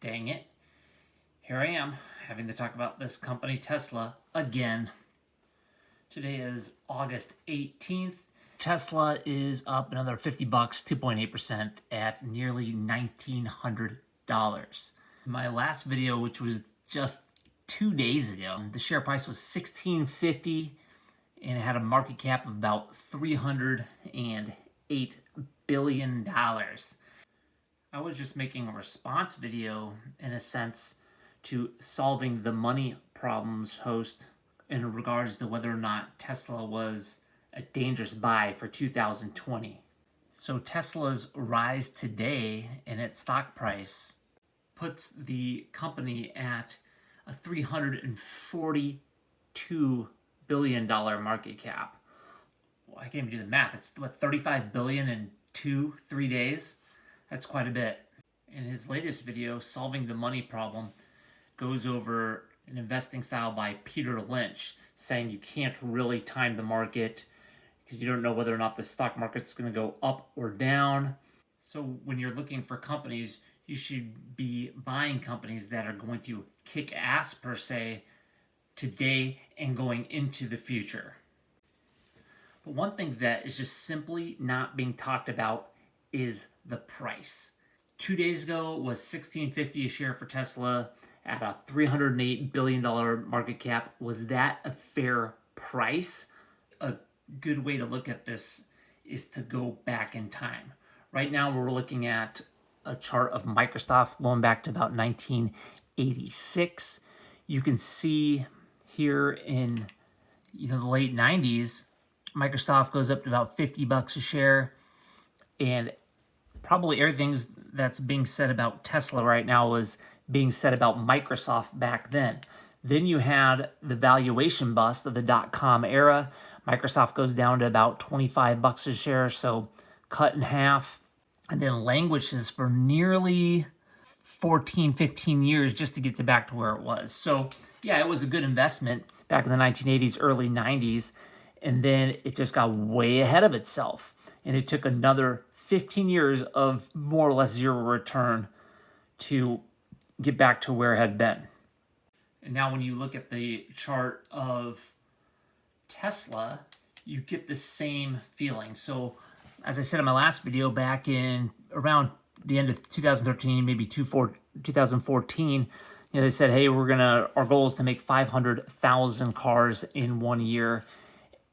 Dang it. Here I am, having to talk about this company, Tesla, again. Today is August 18th. Tesla is up another $50, 2.8% at nearly $1,900. My last video, which was just 2 days ago, the share price was $16.50 and it had a market cap of about $308 billion. I was just making a response video, in a sense, to solving the money problems host in regards to whether or not Tesla was a dangerous buy for 2020. So Tesla's rise today in its stock price puts the company at a $342 billion market cap. Well, I can't even do the math. It's what, $35 billion in 3 days? That's quite a bit. In his latest video, Solving the Money Problem, goes over an investing style by Peter Lynch, saying you can't really time the market because you don't know whether or not the stock market's going to go up or down. So when you're looking for companies, you should be buying companies that are going to kick ass, per se, today and going into the future. But one thing that is just simply not being talked about is the price. 2 days ago was $16.50 a share for Tesla at a $308 billion market cap. Was that a fair price? A good way to look at this is to go back in time. Right now we're looking at a chart of Microsoft going back to about 1986. You can see here in the late 90s, Microsoft goes up to about $50 a share, and probably everything that's being said about Tesla right now was being said about Microsoft back then. Then you had the valuation bust of the dot-com era. Microsoft goes down to about $25 a share, so cut in half, and then languishes for nearly 14, 15 years just to get back to where it was. So yeah, it was a good investment back in the 1980s, early 90s, and then it just got way ahead of itself. And it took another 15 years of more or less zero return to get back to where it had been. And now when you look at the chart of Tesla, you get the same feeling. So as I said in my last video, back in around the end of 2013, maybe 2014, they said, hey, our goal is to make 500,000 cars in 1 year.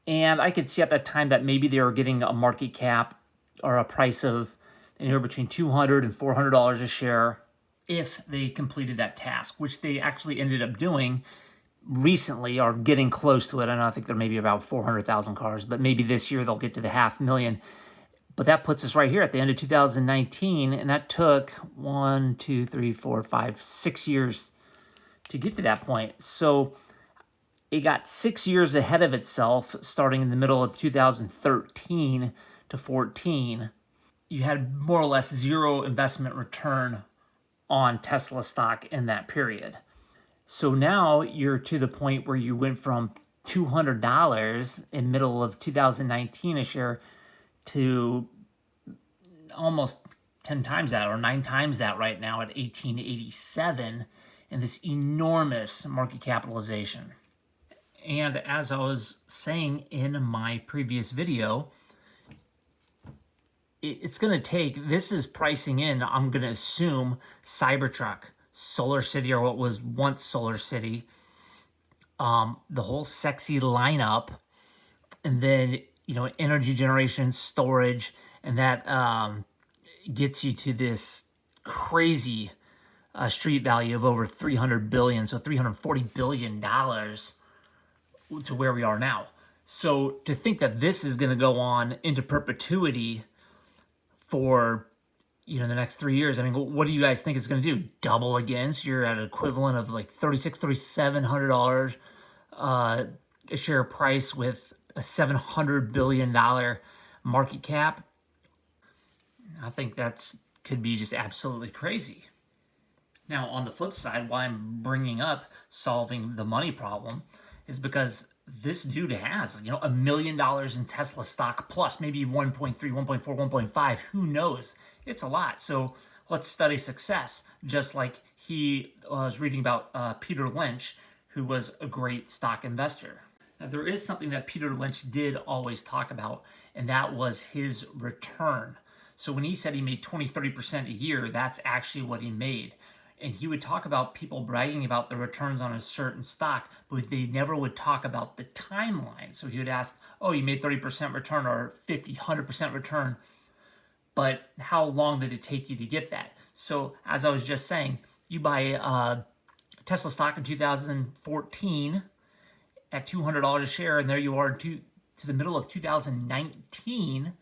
And I could see at that time that maybe they were getting a market cap or a price of anywhere between $200 and $400 a share if they completed that task, which they actually ended up doing recently, or getting close to it. I think they're maybe about 400,000 cars, but maybe this year they'll get to the 500,000. But that puts us right here at the end of 2019, and that took 6 years to get to that point. So it got 6 years ahead of itself, starting in the middle of 2013 to 14. You had more or less zero investment return on Tesla stock in that period. So now you're to the point where you went from $200 in middle of 2019 a share to almost 10 times that, or 9 times that right now at $18.87 in this enormous market capitalization. And as I was saying in my previous video, it's going to take, this is pricing in, I'm going to assume, Cybertruck, Solar City, or what was once Solar City, the whole sexy lineup, and then, energy generation, storage, and that gets you to this crazy street value of over $300 billion, so $340 billion to where we are now. So to think that this is going to go on into perpetuity for the next 3 years, what do you guys think it's going to do? Double again? So you're at an equivalent of like $3,700 a share price with a $700 billion market cap. I think that could be just absolutely crazy. Now, on the flip side, why I'm bringing up Solving the Money Problem is because this dude has, $1 million in Tesla stock plus maybe 1.3, 1.4, 1.5, who knows? It's a lot. So let's study success, just like he was reading about Peter Lynch, who was a great stock investor. Now, there is something that Peter Lynch did always talk about, and that was his return. So when he said he made 20-30% a year, that's actually what he made. And he would talk about people bragging about the returns on a certain stock, but they never would talk about the timeline. So he would ask, oh, you made 30% return or 50, 100% return, but how long did it take you to get that? So as I was just saying, you buy a Tesla stock in 2014 at $200 a share, and there you are to the middle of 2019,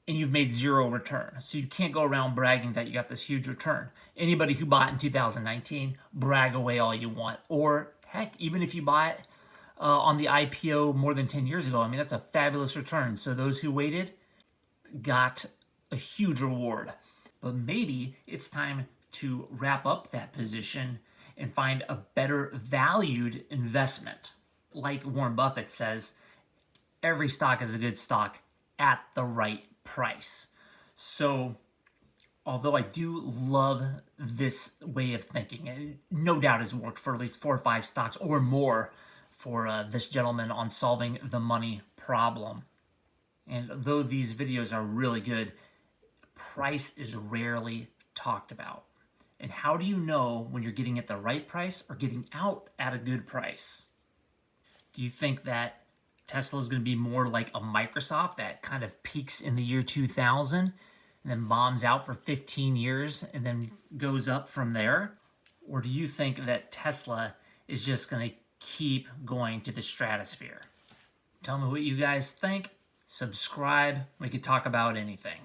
and you've made zero return. So you can't go around bragging that you got this huge return. Anybody who bought in 2019, brag away all you want. Or heck, even if you bought on the IPO more than 10 years ago, I mean, that's a fabulous return. So those who waited got a huge reward. But maybe it's time to wrap up that position and find a better valued investment. Like Warren Buffett says, every stock is a good stock at the right price. So although I do love this way of thinking, and no doubt has worked for at least 4 or 5 stocks or more for this gentleman on solving the money problem. And though these videos are really good, price is rarely talked about. And how do you know when you're getting at the right price or getting out at a good price? Do you think that Tesla is going to be more like a Microsoft that kind of peaks in the year 2000 and then bombs out for 15 years and then goes up from there? Or do you think that Tesla is just going to keep going to the stratosphere? Tell me what you guys think. Subscribe. We could talk about anything.